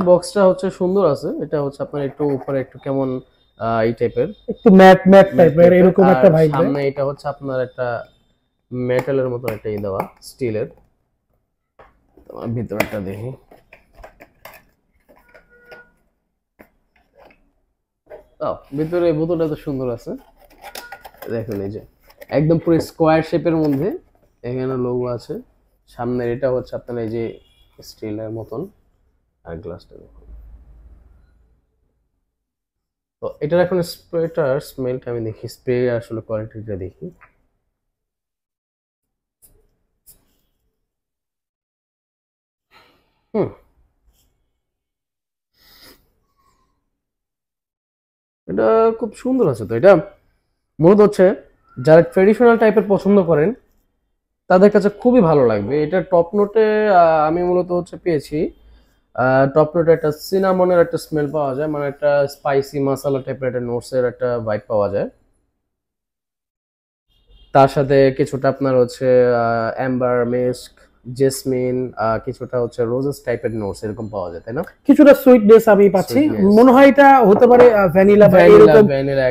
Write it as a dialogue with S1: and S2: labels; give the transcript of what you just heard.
S1: বক্সটা হচ্ছে সুন্দর আছে, এটা হচ্ছে আপনার একটু উপরে একটু কেমন এই টাইপের,
S2: একটু ম্যাট ম্যাট টাইপের এরকম একটা ভাইব দেয়।
S1: সামনে এটা হচ্ছে আপনার একটা মেটালের মতো একটা দেওয়া, স্টিলের। তোমার ভিতরটা দেখি, ভিতরে এই বোতলটা তো সুন্দর আছে, দেখুন এই যে একদম পুরো স্কোয়ার শেপের মধ্যে এখানে লোগো আছে। সামনের এটা হচ্ছে আপনার এই যে স্টিলের মতন, আর গ্লাসটা দেখুন। তো এটার এখন স্প্রেটার স্মেলটা আমি দেখি, স্প্রে আসলে কোয়ালিটিটা দেখি। হুম, এটা খুব সুন্দর আছে। তো এটা মূলত হচ্ছে যারা ট্রেডিশনাল টাইপের পছন্দ করেন তাদের কাছে খুবই ভালো লাগবে। এটা টপ নোটে আমি মূলত হচ্ছে পেয়েছি, টপ নোটে একটা সিনামনের একটা স্মেল পাওয়া যায়, মানে একটা স্পাইসি মশলা টাইপের একটা নোটসের একটা ভাইব পাওয়া যায়। তার সাথে কিছুটা আপনার হচ্ছে অ্যাম্বার, মিস্ক, জেসমিন, কিছুটা হচ্ছে রোজেস টাইপের নোটস এরকম পাওয়া যায়, তাই না?
S2: কিছুটা সুইটনেস আমি পাচ্ছি,
S1: সুইটনেস,
S2: মনে হয় এটা হতে পারে ভ্যানিলা বা
S1: ভ্যানিলা
S2: এরকম
S1: ভ্যানিলা